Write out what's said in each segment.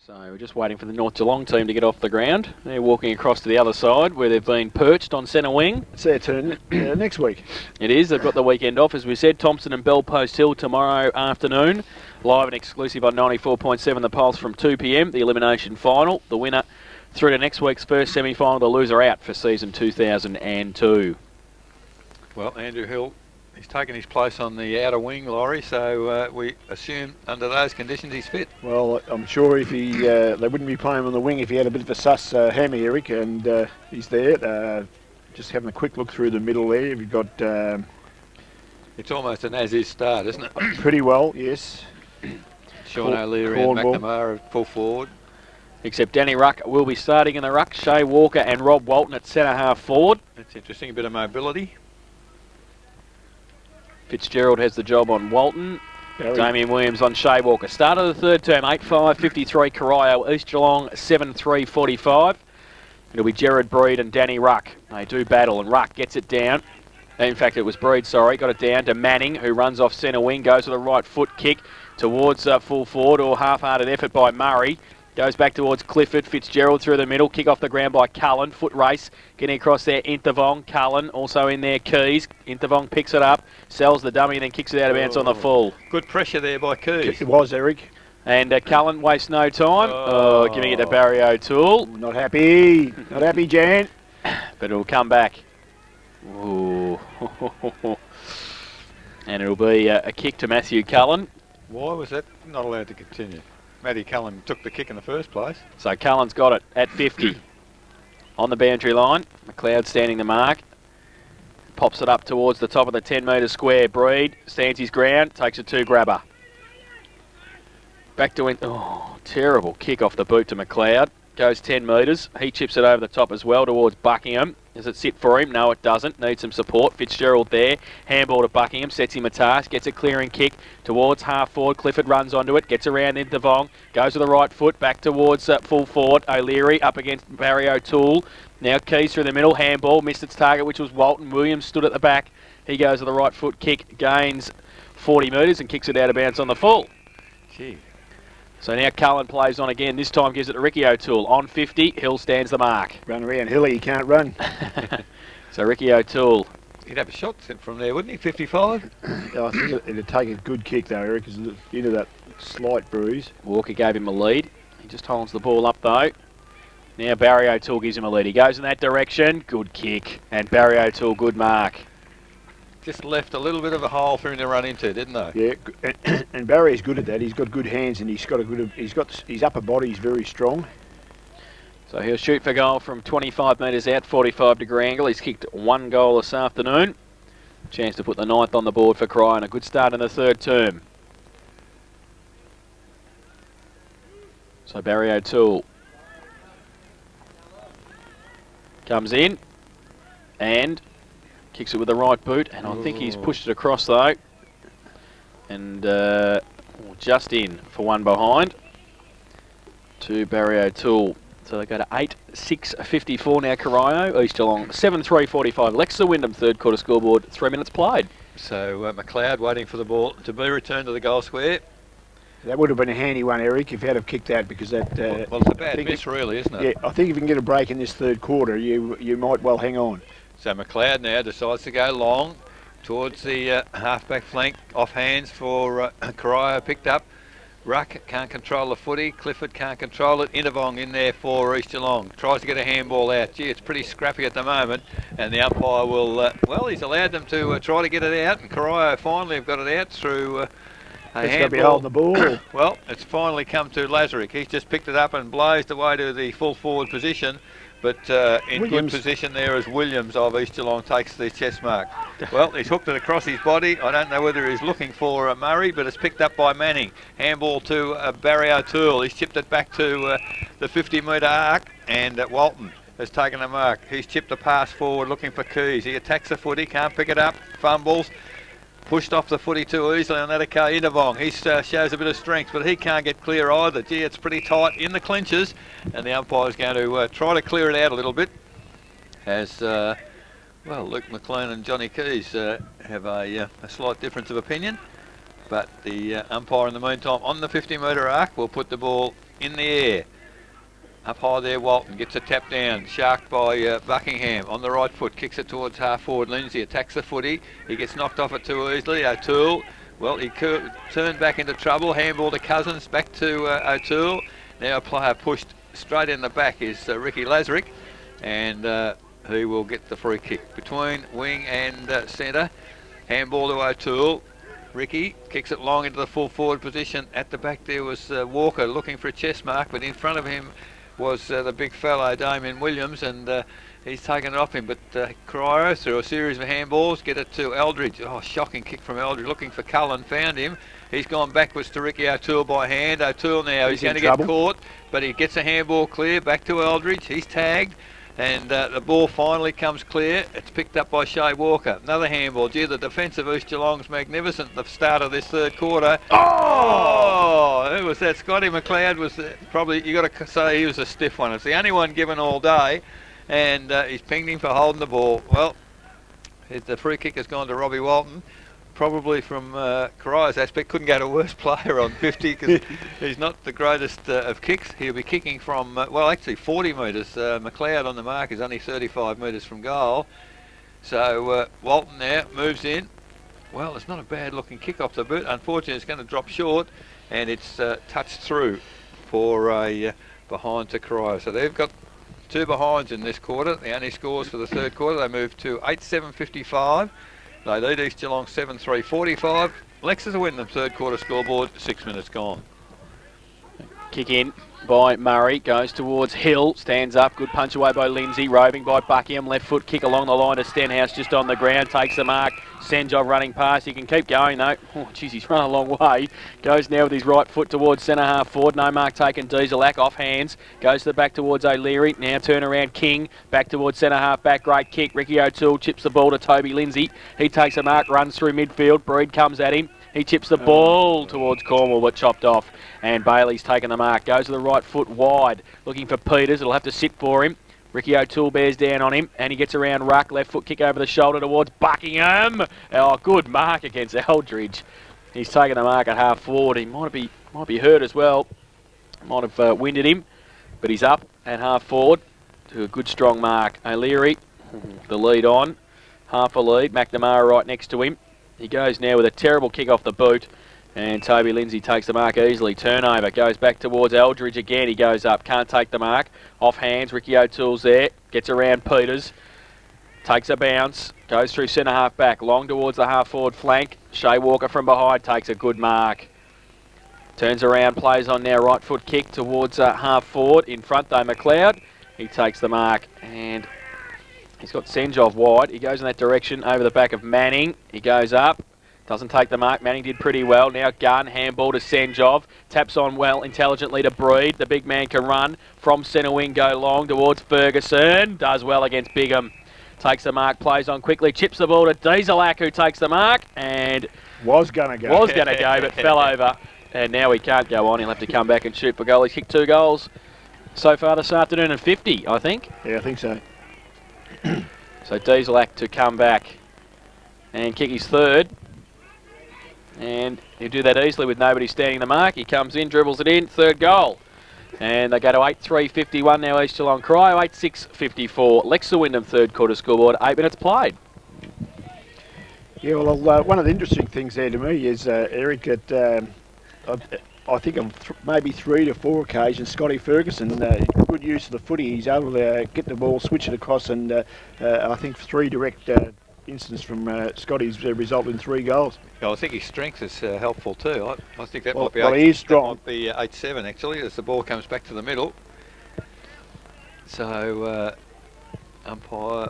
So we're just waiting for the North Geelong team to get off the ground. They're walking across to the other side where they've been perched on centre wing. It's their turn next week. It is. They've got the weekend off, as we said. Thompson and Bellpost Hill tomorrow afternoon. Live and exclusive on 94.7 The Pulse from 2 p.m. The elimination final. The winner through to next week's first semi-final. The loser out for season 2002. Well, Andrew Hill, he's taken his place on the outer wing, Laurie, so we assume under those conditions he's fit. Well, I'm sure if he they wouldn't be playing him on the wing if he had a bit of a sus hammer, Eric, and he's there. Just having a quick look through the middle there. You've got... it's almost an as-is start, isn't it? Pretty well, yes. Sean O'Leary and McNamara at full forward. Except Danny Ruck will be starting in the ruck. Shea Walker and Rob Walton at centre half forward. That's interesting, a bit of mobility. Fitzgerald has the job on Walton. Damien Williams on Shea Walker. Start of the third term, 8-5-53 Corio, East Geelong 7-3-45. It'll be Gerard Breed and Danny Ruck. They do battle and Ruck gets it down. In fact, it was Breed, sorry. Got it down to Manning, who runs off centre wing, goes with a right foot kick towards full forward, or half-hearted effort by Murray. Goes back towards Clifford. Fitzgerald through the middle. Kick off the ground by Cullen. Foot race. Getting across there, Intervong. Cullen also in there, Keys. Intervong picks it up. Sells the dummy and then kicks it out of bounds on the full. Good pressure there by Keys. It was, Eric. And Cullen wastes no time. Giving it to Barry O'Toole. Not happy. Not happy, Jan. But it'll come back. Ooh. And it'll be a kick to Matthew Cullen. Why was that not allowed to continue? Matty Cullen took the kick in the first place. So Cullen's got it at 50. On the boundary line. McLeod standing the mark. Pops it up towards the top of the 10-metre square. Breed stands his ground. Takes a two-grabber. Back to... terrible kick off the boot to McLeod. Goes 10 metres. He chips it over the top as well towards Buckingham. Does it sit for him? No, it doesn't. Needs some support. Fitzgerald there. Handball to Buckingham. Sets him a task. Gets a clearing kick towards half forward. Clifford runs onto it. Gets around into Vong. Goes with the right foot. Back towards full forward. O'Leary up against Barry O'Toole. Now Keys through the middle. Handball. Missed its target, which was Walton. Williams stood at the back. He goes with the right foot kick. Gains 40 metres and kicks it out of bounds on the full. Gee. So now Cullen plays on again. This time gives it to Ricky O'Toole. On 50, Hill stands the mark. Run around Hilly, he can't run. So Ricky O'Toole. He'd have a shot from there, wouldn't he? 55? I think it'd take a good kick though, Eric, because into that slight bruise. Walker gave him a lead. He just holds the ball up though. Now Barry O'Toole gives him a lead. He goes in that direction. Good kick. And Barry O'Toole, good mark. Just left a little bit of a hole for him to run into, didn't they? Yeah, and Barry's good at that. He's got good hands and he's got his upper body's very strong. So he'll shoot for goal from 25 metres out, 45-degree angle. He's kicked one goal this afternoon. Chance to put the ninth on the board for Cry and a good start in the third term. So Barry O'Toole comes in and kicks it with the right boot, and I think he's pushed it across though. And just in for one behind to Barry O'Toole. So they go to 8-6-54 now, Corio. East Geelong 7-3-45. Lexa Wyndham, third quarter scoreboard, 3 minutes played. So McLeod waiting for the ball to be returned to the goal square. That would have been a handy one, Eric, if you had have kicked that, because that... well, it's a bad miss really, isn't it? Yeah, I think if you can get a break in this third quarter, you might well hang on. So McLeod now decides to go long towards the half-back flank, off hands for Corio, picked up. Ruck can't control the footy. Clifford can't control it. Intervong in there for East Geelong. Tries to get a handball out. Gee, it's pretty scrappy at the moment. And the umpire will... well, he's allowed them to try to get it out. And Corio finally have got it out through a handball. Be holding the ball. Well, it's finally come to Lazarick. He's just picked it up and blazed away to the full forward position. But in Williams. Good position there as Williams of East Geelong takes the chest mark. Well, he's hooked it across his body. I don't know whether he's looking for Murray, but it's picked up by Manning. Handball to Barry O'Toole. He's chipped it back to the 50-metre arc, and Walton has taken the mark. He's chipped a pass forward looking for Keys. He attacks the footy, can't pick it up, fumbles. Pushed off the footy too easily on that occasion. Intervong, he shows a bit of strength, but he can't get clear either. Gee, it's pretty tight in the clinches, and the umpire's going to try to clear it out a little bit. As, well, Luke McLean and Johnny Keys have a slight difference of opinion, but the umpire in the meantime on the 50-metre arc will put the ball in the air. Up high there, Walton gets a tap down, sharked by Buckingham on the right foot, kicks it towards half forward. Lindsay attacks the footy, he gets knocked off it too easily. O'Toole, well, he turned back into trouble. Handball to Cousins, back to O'Toole. Now a player pushed straight in the back is Ricky Lazarick, and he will get the free kick between wing and centre. Handball to O'Toole. Ricky kicks it long into the full forward position. At the back there was Walker looking for a chest mark, but in front of him was the big fellow Damien Williams, and he's taken it off him. But Corio, through a series of handballs, get it to Eldridge. Oh, shocking kick from Eldridge, looking for Cullen, found him. He's gone backwards to Ricky O'Toole by hand. O'Toole now, he's going to get caught, but he gets a handball clear, back to Eldridge. He's tagged, and the ball finally comes clear. It's picked up by Shea Walker. Another handball. Gee, the defence of East Geelong's magnificent at the start of this third quarter. Oh! Who was that? Scotty McLeod was probably, you got to say he was a stiff one. It's the only one given all day, and he's pinged him for holding the ball. Well, the free kick has gone to Robbie Walton. Probably from Corio's aspect, couldn't get a worse player on 50 because he's not the greatest of kicks. He'll be kicking from, well, actually 40 metres. McLeod on the mark is only 35 metres from goal. So Walton now moves in. Well, it's not a bad looking kick off the boot. Unfortunately, it's going to drop short, and it's touched through for a behind to Corio. So they've got two behinds in this quarter. The only scores for the third quarter. They move to 8-7-55. They lead East Geelong 7-3-45. Lexers are winning the third quarter scoreboard, 6 minutes gone. Kick in by Murray, goes towards Hill, stands up, good punch away by Lindsay, roving by Buckingham, left foot kick along the line to Stenhouse, just on the ground, takes the mark. Senjov running past, he can keep going though. Oh geez, he's run a long way. Goes now with his right foot towards centre half forward, no mark taken. Dieselak off hands, goes to the back towards O'Leary, now turn around King, back towards centre half back, great kick. Ricky O'Toole chips the ball to Toby Lindsay, he takes a mark, runs through midfield, Breed comes at him, he chips the ball towards Cornwall but chopped off, and Bailey's taken the mark, goes to the right foot wide, looking for Peters, it'll have to sit for him. Ricky O'Toole bears down on him, and he gets around Ruck, left foot kick over the shoulder towards Buckingham. Oh, good mark against Eldridge. He's taken the mark at half forward. He might be hurt as well. Might have winded him, but he's up at half forward to a good strong mark. O'Leary, the lead on, half a lead. McNamara right next to him. He goes now with a terrible kick off the boot. And Toby Lindsay takes the mark easily. Turnover, goes back towards Eldridge again. He goes up, can't take the mark. Off hands, Ricky O'Toole's there. Gets around Peters. Takes a bounce. Goes through centre half back. Long towards the half forward flank. Shea Walker from behind takes a good mark. Turns around, plays on now. Right foot kick towards half forward. In front though, McLeod. He takes the mark. And he's got Senjov wide. He goes in that direction over the back of Manning. He goes up. Doesn't take the mark. Manning did pretty well. Now Gunn, handball to Senjov. Taps on well, intelligently to Breed. The big man can run from centre wing, go long towards Ferguson. Does well against Bigham. Takes the mark, plays on quickly. Chips the ball to Dieselak, who takes the mark. And was going to go, but fell over. And now he can't go on. He'll have to come back and shoot for goal. He's kicked 2 goals so far this afternoon and 50, I think. Yeah, I think so. So Dieselak to come back and kick his third. And he'll do that easily with nobody standing the mark. He comes in, dribbles it in, third goal. And they go to 8-3-51 now, East Geelong. Corio 8-6-54. Lexa Wyndham third quarter scoreboard, 8 minutes played. Yeah, well, one of the interesting things there to me is, Eric, that I think on maybe 3 to 4 occasions, Scotty Ferguson, good use of the footy. He's able to get the ball, switch it across, and I think 3 direct incidents from Scotty's resulted in 3 goals. I think his strength is helpful too. I think that might be he is strong. That might be 8-7 actually, as the ball comes back to the middle. So umpire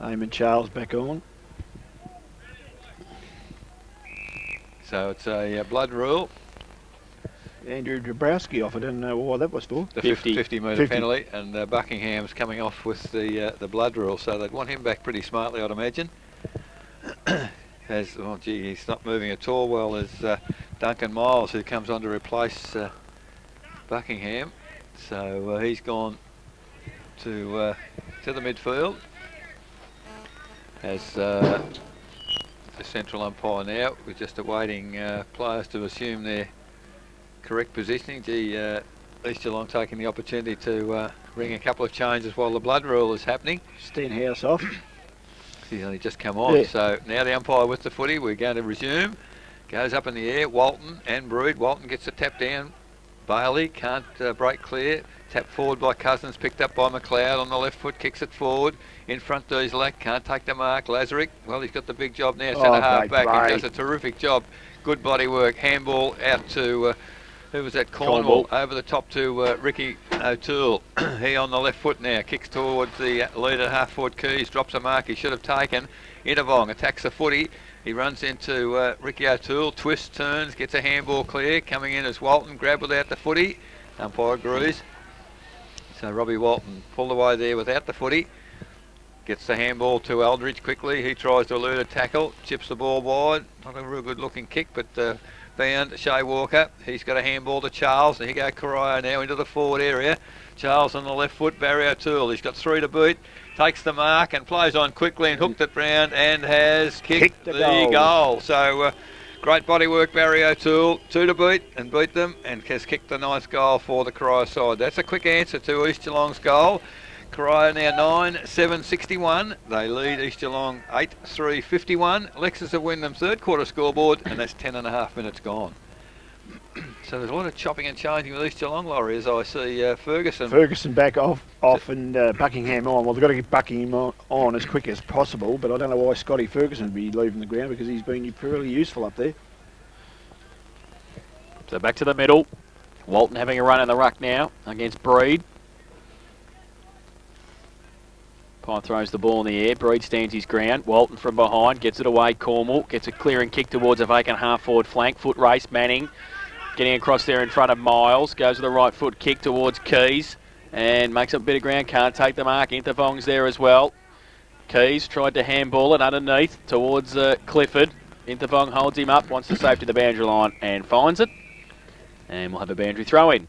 Eamon Charles back on. So it's a blood rule. Andrew Dabrowski off. I don't know what that was for. The 50 metre penalty, and Buckingham's coming off with the blood rule, so they'd want him back pretty smartly, I'd imagine. He's not moving at all well as Duncan Miles, who comes on to replace Buckingham. So he's gone to the midfield as the central umpire now. We're just awaiting players to assume their correct positioning. East Geelong taking the opportunity to ring a couple of changes while the blood rule is happening. Stenhouse off. He's only just come on. Yeah. So now the umpire with the footy. We're going to resume. Goes up in the air. Walton and Brood. Walton gets a tap down. Bailey can't break clear. Tap forward by Cousins. Picked up by McLeod on the left foot. Kicks it forward. In front, Dieselak. Can't take the mark. Lazarick. Well, he's got the big job now. Centre half great back. play. He does a terrific job. Good body work. Handball out to... who was that? Cornwall. Over the top to Ricky O'Toole. He on the left foot now. Kicks towards the leader half forward Keys. Drops a mark he should have taken. Intervong attacks the footy. He runs into Ricky O'Toole. Twists, turns, gets a handball clear. Coming in as Walton. Grab without the footy. Umpire agrees. So Robbie Walton pulled away there without the footy. Gets the handball to Aldridge quickly. He tries to elude a tackle. Chips the ball wide. Not a real good looking kick, but... found Shea Walker. He's got a handball to Charles. And here go Corio now into the forward area. Charles on the left foot. Barry O'Toole. He's got 3 to boot. Takes the mark and plays on quickly and hooked it round and has kicked the goal. So great body work, Barry O'Toole. 2 to beat and beat them and has kicked the nice goal for the Corio side. That's a quick answer to East Geelong's goal. Corio now 9-7-61. They lead East Geelong 8-3-51. Lexus have won them third quarter scoreboard, and that's 10.5 minutes gone. So there's a lot of chopping and changing with East Geelong, Laurie, as I see Ferguson. Ferguson back off and Buckingham on. Well, they've got to get Buckingham on as quick as possible, but I don't know why Scotty Ferguson would be leaving the ground because he's been fairly useful up there. So back to the middle. Walton having a run in the ruck now against Breed. Pye throws the ball in the air. Breed stands his ground. Walton from behind gets it away. Cornwall gets a clearing kick towards a vacant half-forward flank. Foot race. Manning getting across there in front of Miles. Goes with the right foot kick towards Keys and makes up a bit of ground. Can't take the mark. Intervong's there as well. Keys tried to handball it underneath towards Clifford. Intervong holds him up. Wants to save to the boundary line and finds it. And we'll have a boundary throw in.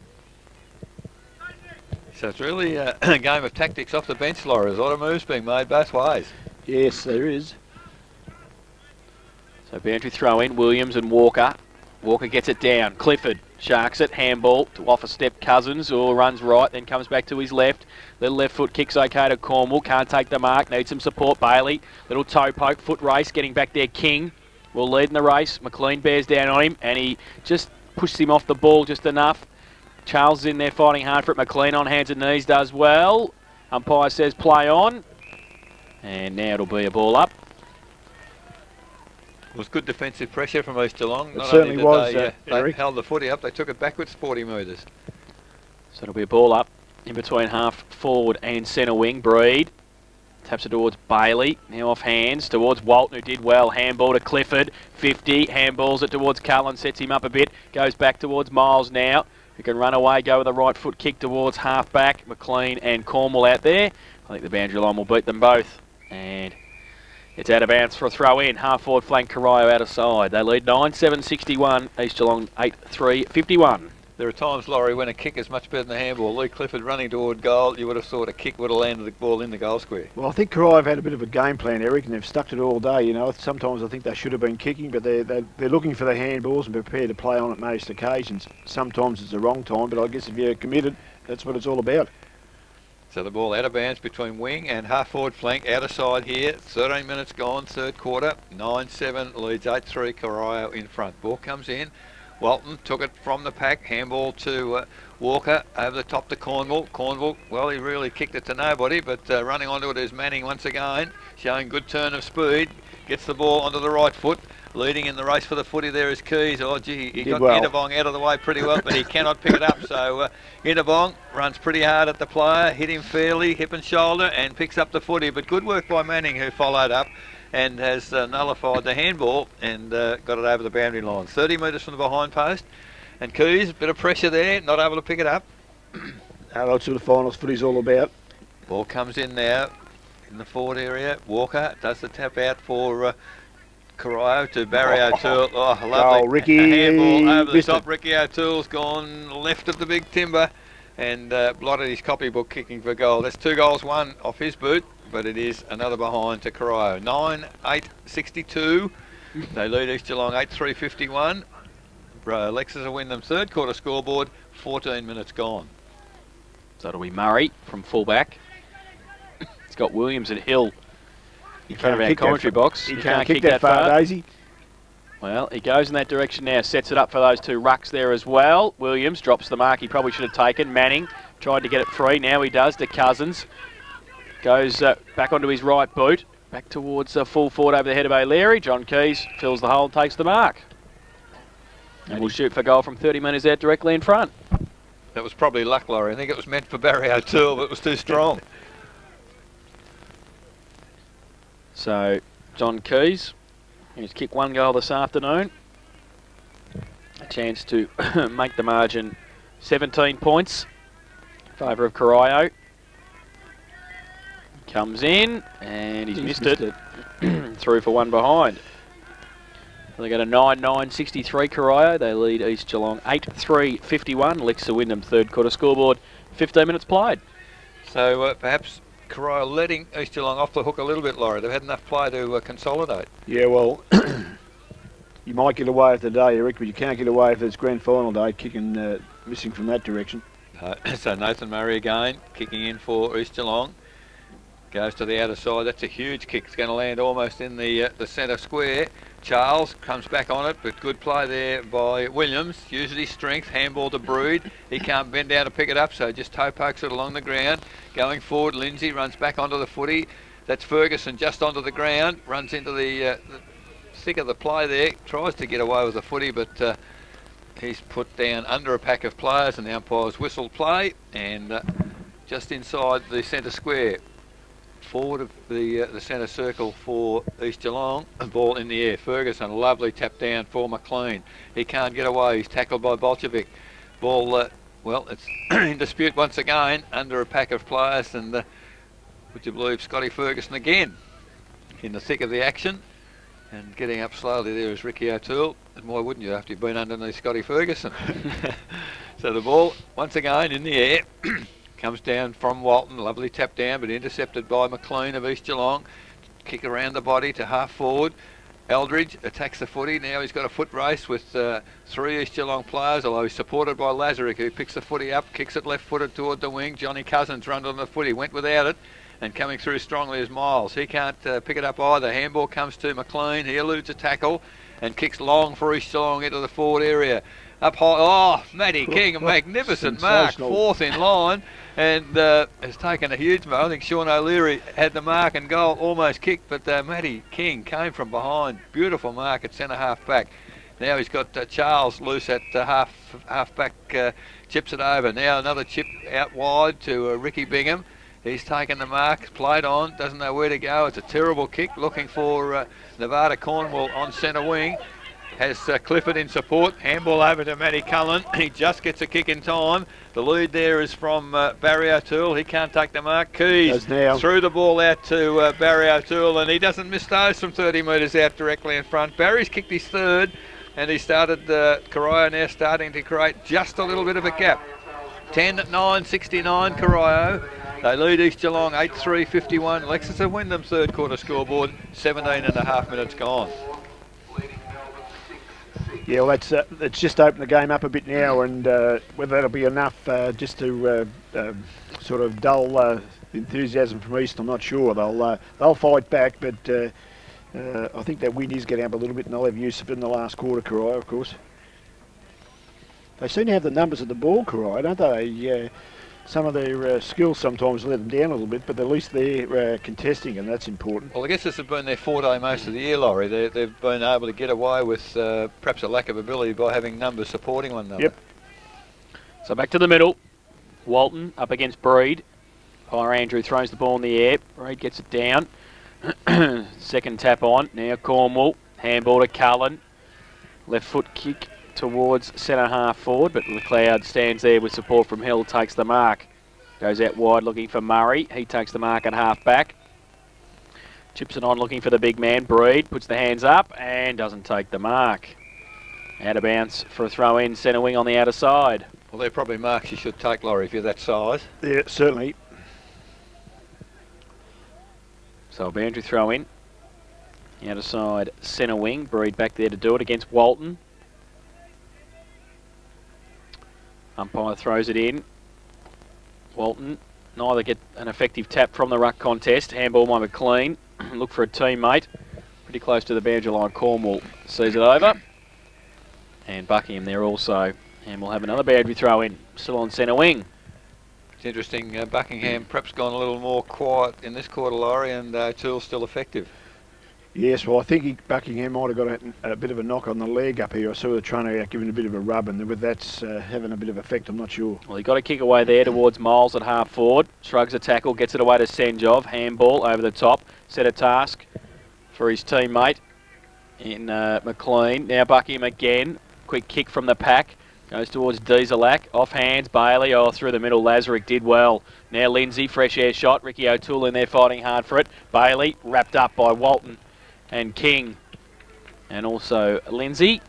So it's really a game of tactics off the bench, Laura. There's a lot of moves being made both ways. Yes, there is. So boundary throw in, Williams and Walker. Walker gets it down. Clifford sharks it, handball to off a step Cousins, who runs right, then comes back to his left. Little left foot kicks okay to Cornwall. Can't take the mark, needs some support. Bailey, little toe poke, foot race, getting back there. King will lead in the race. McLean bears down on him, and he just pushes him off the ball just enough. Charles is in there fighting hard for it. McLean on hands and knees does well. Umpire says play on. And now it'll be a ball up. It was good defensive pressure from East Geelong. It certainly was, they held the footy up, they took it backwards 40 metres. So it'll be a ball up in between half forward and centre wing. Breed taps it towards Bailey. Now off hands towards Walton, who did well. Handball to Clifford. 50. Handballs it towards Cullen. Sets him up a bit. Goes back towards Miles now, who can run away, go with a right foot kick towards half back. McLean and Cornwall out there. I think the boundary line will beat them both. And it's out of bounds for a throw in. Half forward flank Corio out of side. They lead 9-7-61. East Geelong 8-3-51. There are times, Laurie, when a kick is much better than a handball. Lee Clifford running toward goal, you would have thought a kick would have landed the ball in the goal square. Well, I think Corio have had a bit of a game plan, Eric, and they've stuck to it all day. You know, sometimes I think they should have been kicking, but they're looking for the handballs and prepared to play on at most occasions. Sometimes it's the wrong time, but I guess if you're committed, that's what it's all about. So the ball out of bounds between wing and half forward flank, out of side here. 13 minutes gone, third quarter. 9-7 leads 8-3. Corio in front. Ball comes in. Walton took it from the pack. Handball to Walker over the top to Cornwall. Cornwall, well, he really kicked it to nobody, but running onto it is Manning once again, showing good turn of speed. Gets the ball onto the right foot. Leading in the race for the footy there is Keys. Oh, gee, he got well. Intervong out of the way pretty well, but he cannot pick it up. So Intervong runs pretty hard at the player, hit him fairly, hip and shoulder, and picks up the footy. But good work by Manning, who followed up and has nullified the handball and got it over the boundary line. 30 metres from the behind post. And Keys, a bit of pressure there, not able to pick it up. That's what the finals footy's all about. Ball comes in now in the forward area. Walker does the tap out for Corio to Barry O'Toole. Oh, lovely. Ricky. A handball over the top. Ricky O'Toole's gone left of the big timber and blotted his copybook kicking for goal. That's 2 goals, 1 off his boot, but it is another behind to Corio. 9-8-62. They lead East Geelong 8-3-51. Lexus Wyndham third quarter scoreboard, 14 minutes gone. So it'll be Murray from fullback. It's got Williams and Hill in front of our commentary box. He can't kick that far, Daisy. Well, he goes in that direction now, sets it up for those two rucks there as well. Williams drops the mark he probably should have taken. Manning tried to get it free. Now he does to Cousins. Goes back onto his right boot. Back towards full forward over the head of O'Leary. John Keys fills the hole, takes the mark. And will shoot for goal from 30 metres out directly in front. That was probably luck, Laurie. I think it was meant for Barry O'Toole, but it was too strong. So, John Keys, he's kicked one goal this afternoon. A chance to make the margin 17 points in favour of Corio. Comes in, and he's missed it. Through for one behind. They got a 9-9-63 Corio. They lead East Geelong 8-3-51. Lexa Wyndham third quarter scoreboard. 15 minutes played. So perhaps Corio letting East Geelong off the hook a little bit, Laurie. They've had enough play to consolidate. Yeah, well, you might get away with the day, Eric, but you can't get away if it's grand final day, kicking missing from that direction. So Nathan Murray again, kicking in for East Geelong. Goes to the outer side. That's a huge kick. It's going to land almost in the centre square. Charles comes back on it, but good play there by Williams. Uses his strength. Handball to Brood. He can't bend down to pick it up, so just toe pokes it along the ground. Going forward, Lindsay runs back onto the footy. That's Ferguson just onto the ground. Runs into the thick of the play there. Tries to get away with the footy, but he's put down under a pack of players, and the umpire's whistled play. And just inside the centre square. Forward of the centre circle for East Geelong, a ball in the air. Ferguson, a lovely tap down for McLean. He can't get away. He's tackled by Bolchevic. Ball, well, it's in dispute once again under a pack of players, and would you believe Scotty Ferguson again in the thick of the action, and getting up slowly there is Ricky O'Toole. And why wouldn't you after you've been underneath Scotty Ferguson? So the ball once again in the air. Comes down from Walton, lovely tap down, but intercepted by McLean of East Geelong. Kick around the body to half forward. Eldridge attacks the footy. Now he's got a foot race with three East Geelong players, although he's supported by Lazarick, who picks the footy up, kicks it left-footed toward the wing. Johnny Cousins runs on the footy, went without it, and coming through strongly is Miles. He can't pick it up either. Handball comes to McLean. He eludes a tackle and kicks long for East Geelong into the forward area. Up high, oh, Matty King, a magnificent mark, fourth in line, and has taken a huge mark. I think Sean O'Leary had the mark and goal almost kicked, but Matty King came from behind. Beautiful mark at centre half back. Now he's got Charles loose at half back, chips it over. Now another chip out wide to Ricky Bingham. He's taken the mark, played on, doesn't know where to go. It's a terrible kick, looking for Nevada Cornwall on centre wing. Has Clifford in support. Handball over to Matty Cullen. He just gets a kick in time. The lead there is from Barry O'Toole. He can't take the mark. Keys threw the ball out to Barry O'Toole, and he doesn't miss those from 30 metres out directly in front. Barry's kicked his third, and he started, Corio now starting to create just a little bit of a gap. 10-9-69 Corio. They lead East Geelong 8-3-51. Lexus Wyndham third quarter scoreboard, 17.5 minutes gone. Yeah, well, that's just opened the game up a bit now, and whether that'll be enough just to sort of dull enthusiasm from East, I'm not sure. They'll fight back, but I think that win is getting up a little bit, and they'll have use of it in the last quarter, Corio, of course. They seem to have the numbers of the ball, Corio, don't they? Some of their skills sometimes let them down a little bit, but at least they're contesting, and that's important. Well, I guess this has been their forte most of the year, Laurie. They've been able to get away with perhaps a lack of ability by having numbers supporting one another. Yep. So back to the middle. Walton up against Breed. Pyre Andrew throws the ball in the air. Breed gets it down. Second tap on. Now Cornwall. Handball to Cullen. Left foot kick towards centre half forward, but McLeod stands there with support from Hill, takes the mark. Goes out wide looking for Murray. He takes the mark at half back. Chips it on looking for the big man. Breed puts the hands up and doesn't take the mark. Out of bounds for a throw in, centre wing on the outer side. Well, they're probably marks you should take, Laurie, if you're that size. Yeah, certainly. So a boundary throw in. Outer side centre wing. Breed back there to do it against Walton. Umpire throws it in. Walton neither get an effective tap from the ruck contest. Handball by McLean. Look for a teammate. Pretty close to the boundary line. Cornwall sees it over. And Buckingham there also. And we'll have another boundary throw in. Still on centre wing. It's interesting, Buckingham perhaps gone a little more quiet in this quarter, Laurie, and O'Toole's still effective. Yes, well, I think Buckingham might have got a bit of a knock on the leg up here. I saw the trainer out giving a bit of a rub, and with that's having a bit of effect, I'm not sure. Well, he got a kick away there towards Miles at half forward. Shrugs a tackle, gets it away to Senjov. Handball over the top. Set a task for his teammate in McLean. Now Buckingham again. Quick kick from the pack. Goes towards Dieselak. Off hands. Bailey. Oh, through the middle. Lazarick did well. Now Lindsay. Fresh air shot. Ricky O'Toole in there fighting hard for it. Bailey wrapped up by Walton and King. And also Lindsay.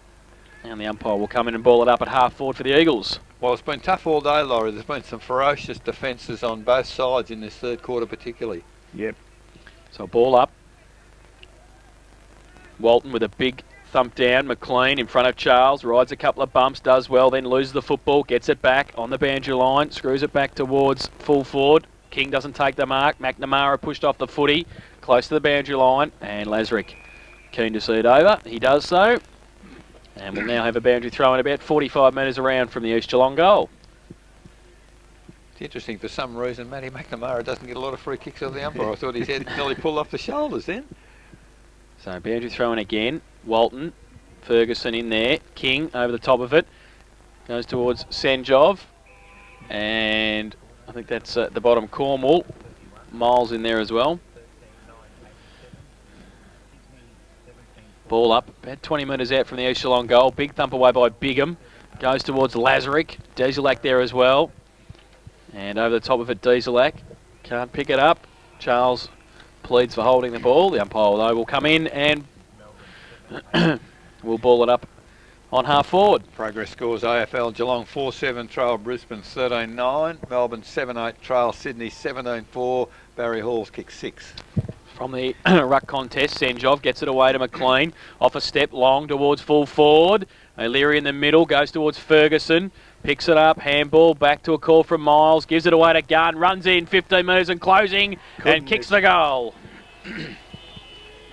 And the umpire will come in and ball it up at half forward for the Eagles. Well, it's been tough all day, Laurie. There's been some ferocious defences on both sides in this third quarter particularly. Yep. So ball up. Walton with a big thump down. McLean in front of Charles. Rides a couple of bumps. Does well. Then loses the football. Gets it back on the boundary line. Screws it back towards full forward. King doesn't take the mark. McNamara pushed off the footy. Close to the boundary line. And Lazarick keen to see it over. He does so. And we'll now have a boundary throw in about 45 metres around from the East Geelong goal. It's interesting, for some reason, Matty McNamara doesn't get a lot of free kicks off the umpire. I thought his head nearly pulled off the shoulders then. So boundary throw in again. Walton, Ferguson in there. King over the top of it. Goes towards Senjov. And I think that's at the bottom, Cornwall. Miles in there as well. Ball up, about 20 metres out from the East Geelong goal. Big thump away by Bigham. Goes towards Lazarick. Dieselak there as well. And over the top of it, Dieselak. Can't pick it up. Charles pleads for holding the ball. The umpire, though, will come in and we'll ball it up on half forward. Progress scores: AFL Geelong 4-7, trail Brisbane 13-9, Melbourne 7-8, trail Sydney 17-4, Barry Hall's kick 6. From the ruck contest, Senjov gets it away to McLean. Off a step, long towards full forward. O'Leary in the middle, goes towards Ferguson. Picks it up, handball, back to a call from Miles. Gives it away to Gunn, runs in 15 metres and closing, and kicks the goal.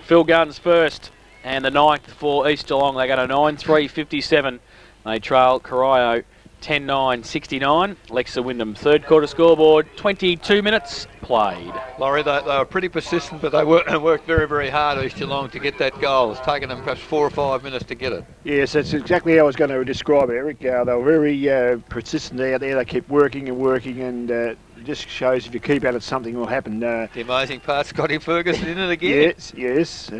Phil Gunn's first, and the 9th for East Geelong. They got a 9-3-57. They trail Corio 10-9-69. Lexa Wyndham, third quarter scoreboard, 22 minutes played. Laurie, they were pretty persistent, but they worked very, very hard, East Geelong, to get that goal. It's taken them perhaps 4 or 5 minutes to get it. Yes, that's exactly how I was going to describe it, Eric. They were very persistent out there. They kept working and working, and it just shows if you keep at it, something will happen. The amazing part, Scotty Ferguson in it again. Yes.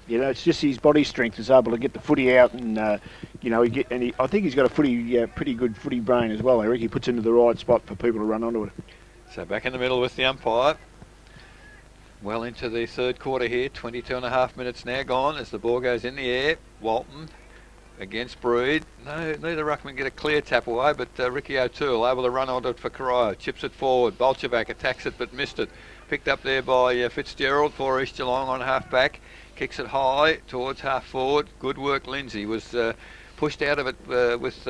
You know, it's just his body strength is able to get the footy out, and I think he's got a pretty good footy brain as well, Eric. He puts into the right spot for people to run onto it. So back in the middle with the umpire. Well into the third quarter here, 22 and a half minutes now gone as the ball goes in the air. Walton against Breed. No, neither ruckman get a clear tap away, but Ricky O'Toole able to run onto it for Corio. Chips it forward. Bolchevac attacks it but missed it. Picked up there by Fitzgerald for East Geelong on half back. Kicks it high towards half forward. Good work, Lindsay. Was pushed out of it with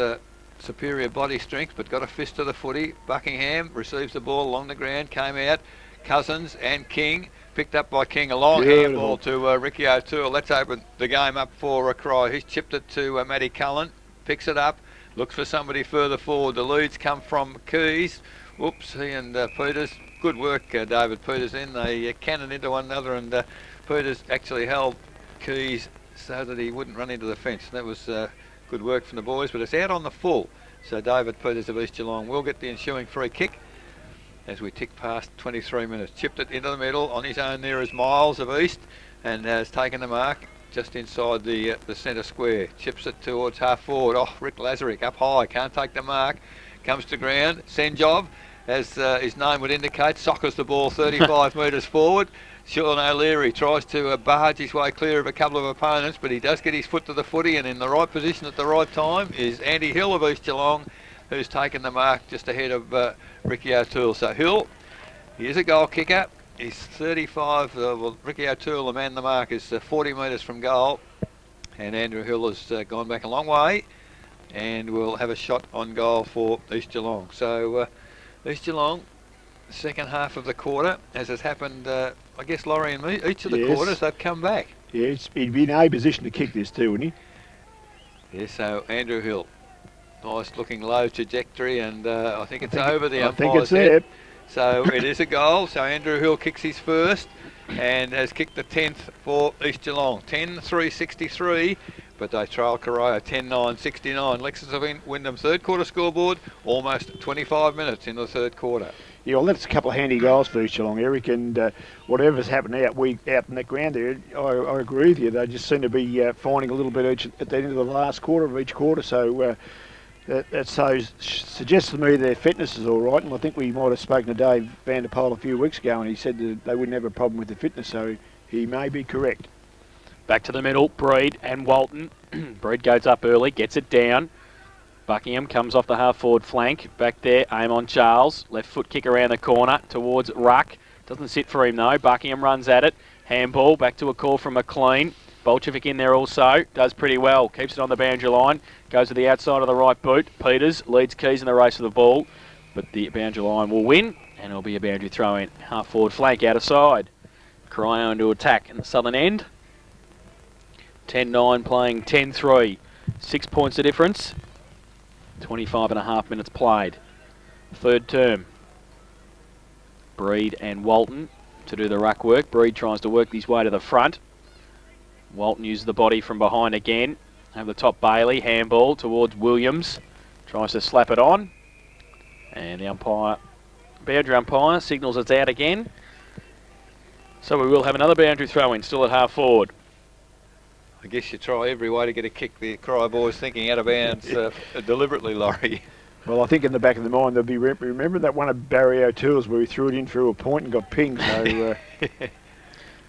superior body strength, but got a fist to the footy. Buckingham receives the ball along the ground, came out. Cousins and King, picked up by King. A long handball to Ricky O'Toole. Let's open the game up for Corio. He's chipped it to Matty Cullen. Picks it up, looks for somebody further forward. The leads come from Keys. Whoops, he and Peters. Good work, David Peters. Then they cannon into one another, and Peters actually held Keys so that he wouldn't run into the fence. That was good work from the boys, but it's out on the full. So David Peters of East Geelong will get the ensuing free kick as we tick past 23 minutes. Chipped it into the middle. On his own there is Miles of East, and has taken the mark just inside the centre square. Chips it towards half forward. Oh, Rick Lazarick up high, can't take the mark. Comes to ground. Senjov, as his name would indicate, soccers the ball 35 metres forward. Sean O'Leary tries to barge his way clear of a couple of opponents, but he does get his foot to the footy, and in the right position at the right time is Andy Hill of East Geelong, who's taken the mark just ahead of Ricky O'Toole. So Hill, he is a goal kicker. He's 35. Ricky O'Toole, the man the mark, is 40 metres from goal, and Andrew Hill has gone back a long way. and we'll have a shot on goal for East Geelong. So East Geelong, second half of the quarter, as has happened, I guess Laurie and me, each of the quarters, they've come back. Yeah, he'd be in a position to kick this too, wouldn't he? Yeah, so Andrew Hill. Nice looking low trajectory, and I think it's over the umpire's head. So it is a goal. So Andrew Hill kicks his first and has kicked the 10th for East Geelong. 10-3-63, but they trail Corio 10-9-69. Lexus Wyndham third quarter scoreboard, almost 25 minutes in the third quarter. Yeah, well, that's a couple of handy goals for East Geelong, Eric, and whatever's happened out in that ground there, I agree with you. They just seem to be finding a little bit at the end of the last quarter of each quarter, so that suggests to me their fitness is all right, and I think we might have spoken to Dave Van der Poel a few weeks ago, and he said that they wouldn't have a problem with the fitness, so he may be correct. Back to the middle, Breed and Walton. Breed goes up early, gets it down. Buckingham comes off the half-forward flank. Back there, aim on Charles. Left foot kick around the corner towards Ruck. Doesn't sit for him, though. Buckingham runs at it. Handball, back to a call from McLean. Bolchevic in there also. Does pretty well. Keeps it on the boundary line. Goes to the outside of the right boot. Peters leads Keys in the race for the ball. But the boundary line will win, and it'll be a boundary throw-in. Half-forward flank out of side. Corio into attack in the southern end. 10-9 playing 10-3. 6 points the difference. 25.5 minutes played. Third term. Breed and Walton to do the ruck work. Breed tries to work his way to the front. Walton uses the body from behind again. Over the top, Bailey. Handball towards Williams. Tries to slap it on. And the umpire, boundary umpire, signals it's out again. So we will have another boundary throw-in, still at half forward. I guess you try every way to get a kick. The Corio boys thinking out of bounds deliberately, Laurie. Well, I think in the back of the mind they'll be remember that one of Barry O'Toole's where he threw it in through a point and got pinged. So,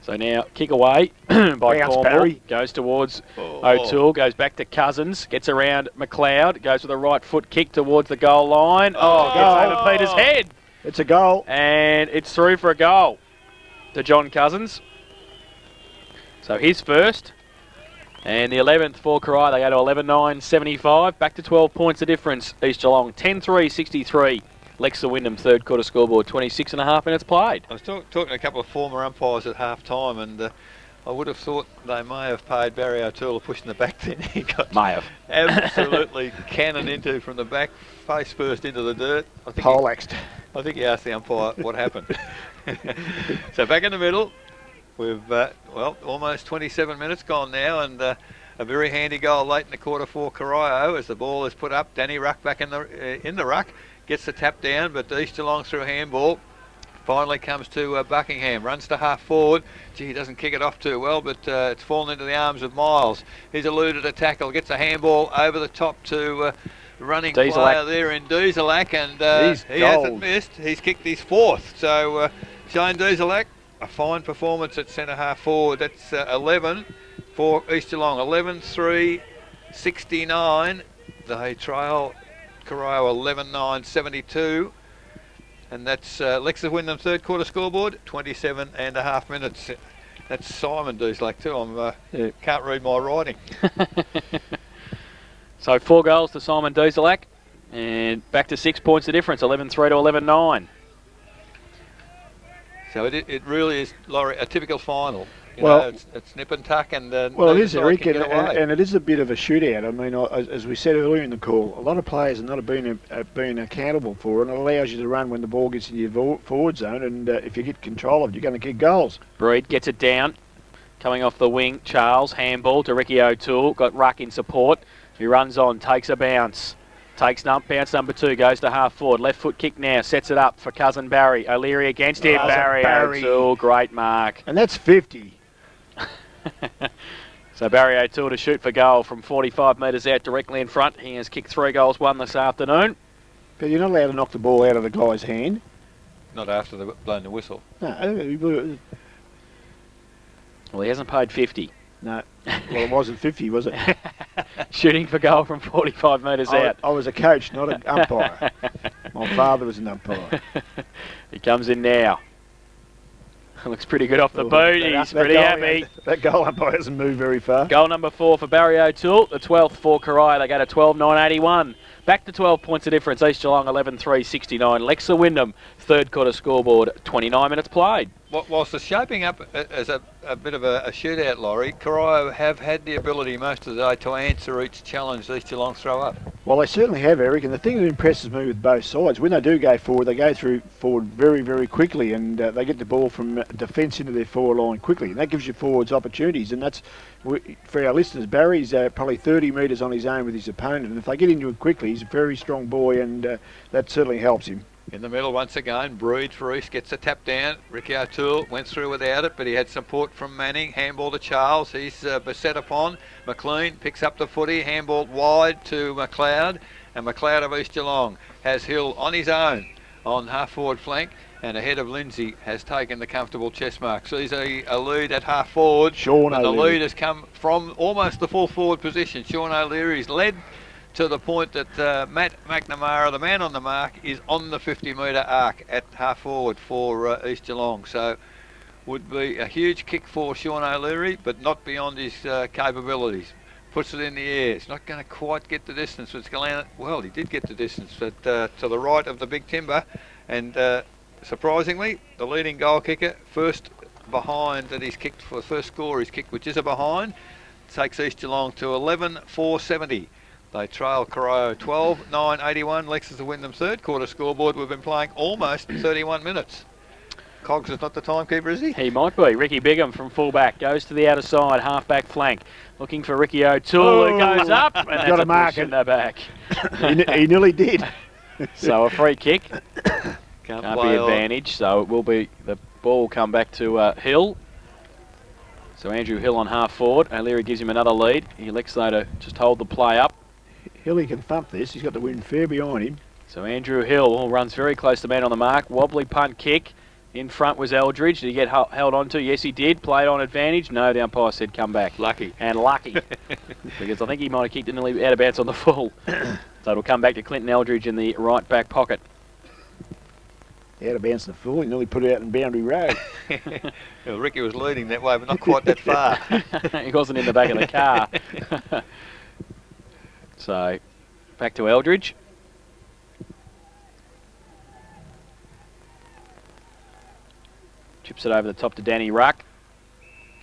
so now kick away by Cornwall. Barry. Goes towards O'Toole. Goes back to Cousins. Gets around McLeod. Goes with a right foot kick towards the goal line. Gets over Peter's head. It's a goal. And it's through for a goal to John Cousins. So his first. And the 11th for Corio, they go to 11-9-75. Back to 12 points the difference. East Geelong 10-3-63. Lex Wyndham third quarter scoreboard, 26.5 minutes played. I was talking to a couple of former umpires at half time, and I would have thought they may have paid Barry O'Toole a push in the back then. He got absolutely cannoned into from the back, face first into the dirt. Poleaxed. I think he asked the umpire what happened. So back in the middle. We've, almost 27 minutes gone now, and a very handy goal late in the quarter for Corio as the ball is put up. Danny Ruck back in the ruck, gets the tap down, but East Geelong through handball. Finally comes to Buckingham, runs to half forward. Gee, he doesn't kick it off too well, but it's fallen into the arms of Miles. He's eluded a tackle, gets a handball over the top to running player there in Dieselac, and he hasn't missed. He's kicked his fourth. So Shane Dieselac, a fine performance at centre half forward. That's 11 for East Geelong. 11-3-69. They trail Corio 11-9-72. And that's Lexus Wyndham third quarter scoreboard, 27.5 minutes. That's Simon Dieselac too. I can't read my writing. So 4 goals to Simon Dieselac. And back to 6 points the difference, 11-3 to 11-9. So it really is, Laurie, a typical final. You know, it's nip and tuck, and it is, Eric, and it is a bit of a shootout. I mean, as we said earlier in the call, a lot of players are not being accountable for it, and it allows you to run when the ball gets into your forward zone, and if you get control of it, you're going to kick goals. Breed gets it down, coming off the wing. Charles handball to Ricky O'Toole, got Ruck in support. He runs on, takes a bounce. Takes bounce number 2, goes to half forward. Left foot kick now, sets it up for cousin Barry. O'Leary against him. Barry O'Toole, great mark. And that's 50. So Barry O'Toole to shoot for goal from 45 metres out directly in front. He has kicked 3 goals, 1 this afternoon. But you're not allowed to knock the ball out of the guy's hand. Not after they've blown the whistle. No. Well, he hasn't paid 50. No. Well, it wasn't 50, was it? Shooting for goal from 45 metres out. I was a coach, not an umpire. My father was an umpire. He comes in now. Looks pretty good off the boot. He's pretty happy. That goal umpire hasn't moved very far. Goal number 4 for Barry O'Toole. The 12th for Corio. They go to 12.981. Back to 12 points of difference. East Geelong 11.369. Lexa Wyndham, third quarter scoreboard, 29 minutes played. Whilst it's shaping up as a bit of a shootout, Laurie, Corio have had the ability most of the day to answer each challenge East Geelong throw up. Well, they certainly have, Eric, and the thing that impresses me with both sides, when they do go forward, they go forward very, very quickly, and they get the ball from defence into their forward line quickly, and that gives your forwards opportunities, and that's, for our listeners, Barry's probably 30 metres on his own with his opponent, and if they get into it quickly, he's a very strong boy, and that certainly helps him. In the middle once again, Breed for East gets a tap down. Ricky O'Toole went through without it, but he had support from Manning. Handball to Charles, he's beset upon. McLean picks up the footy, handball wide to McLeod, and McLeod of East Geelong has Hill on his own on half forward flank, and ahead of Lindsay has taken the comfortable chest mark. So he's a lead at half forward. Sean and the O'Leary. lead has come from almost the full forward position. Sean O'Leary's led to the point that Matt McNamara, the man on the mark, is on the 50-metre arc at half forward for East Geelong. So would be a huge kick for Sean O'Leary, but not beyond his capabilities. Puts it in the air. It's not going to quite get the distance. It's going, well, he did get the distance, but to the right of the big timber. And surprisingly, the leading goal kicker, first behind that he's kicked for the first score he's kicked, which is a behind, takes East Geelong to 11.470. They trail Corio 12.981. Lex is the Wyndham third quarter scoreboard. We've been playing almost 31 minutes. Cogs is not the timekeeper, is he? He might be. Ricky Bigham from fullback goes to the outer side, half-back flank, looking for Ricky O'Toole, who goes up, and that's a push in the back. he nearly did. So a free kick. Can't be advantage, so it will be, the ball will come back to Hill. So Andrew Hill on half forward. O'Leary gives him another lead. He elects though to just hold the play up. Hilly can thump this. He's got the wind fair behind him. So Andrew Hill runs very close to the man on the mark. Wobbly punt kick. In front was Eldridge. Did he get held onto? Yes, he did. Played on advantage. No, the umpire said come back. Lucky. And lucky. Because I think he might have kicked it nearly out of bounds on the full. So it'll come back to Clinton Eldridge in the right back pocket. Out of bounds the full. He nearly put it out in boundary road. Well, Ricky was leading that way, but not quite that far. He wasn't in the back of the car. So, back to Eldridge. Chips it over the top to Danny Ruck.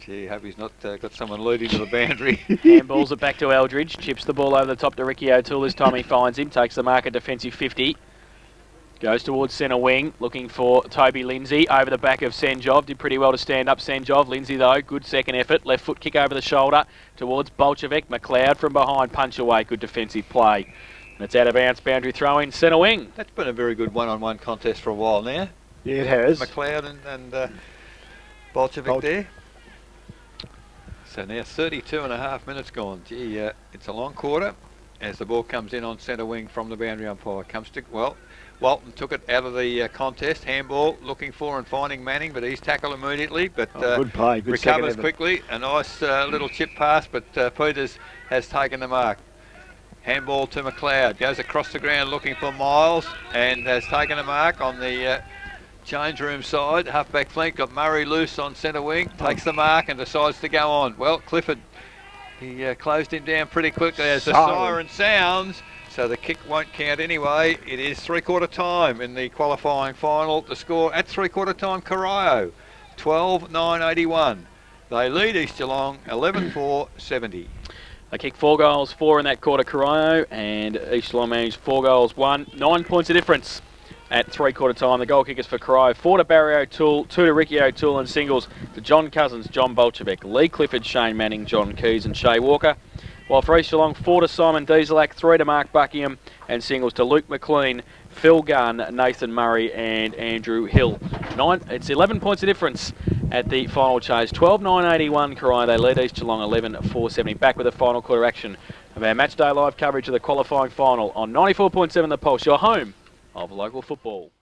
Gee, hope he's not got someone leading to the boundary. Handballs it back to Eldridge. Chips the ball over the top to Ricky O'Toole. This time he finds him. Takes the mark at defensive 50. Goes towards centre wing, looking for Toby Lindsay over the back of Senjov. Did pretty well to stand up Senjov. Lindsay, though, good second effort. Left foot kick over the shoulder towards Bolchevik. McLeod from behind, punch away. Good defensive play. And it's out of bounds, boundary throw in centre wing. That's been a very good one-on-one contest for a while now. Yeah, it has. McLeod and Bolchevik there. So now 32 and a half minutes gone. Gee, it's a long quarter as the ball comes in on centre wing from the boundary umpire. Comes to, well, Walton took it out of the contest. Handball looking for and finding Manning, but he's tackled immediately. But good play. Good recovers quickly. A nice little chip pass, but Peters has taken the mark. Handball to McLeod. Goes across the ground looking for Miles and has taken the mark on the change room side. Halfback flank. Got Murray loose on centre wing. Takes the mark and decides to go on. Well, Clifford, he closed him down pretty quickly as the siren sounds. So the kick won't count anyway. It is three-quarter time in the qualifying final. The score at three-quarter time, Corio, 12.981. They lead East Geelong 11.470. They kicked 4 goals, 4 in that quarter, Corio, and East Geelong managed 4 goals, 1. 9 points of difference at three-quarter time. The goal kickers for Corio, 4 to Barry O'Toole, 2 to Ricky O'Toole, and singles to John Cousins, John Bolchevik, Lee Clifford, Shane Manning, John Keys, and Shea Walker. While for East Geelong, 4 to Simon Dieselak, 3 to Mark Buckingham, and singles to Luke McLean, Phil Gunn, Nathan Murray, and Andrew Hill. It's 11 points of difference at the final chase. 12.981 Corio. They lead East Geelong 11.470. Back with the final quarter action of our Matchday Live coverage of the qualifying final on 94.7 The Pulse, your home of local football.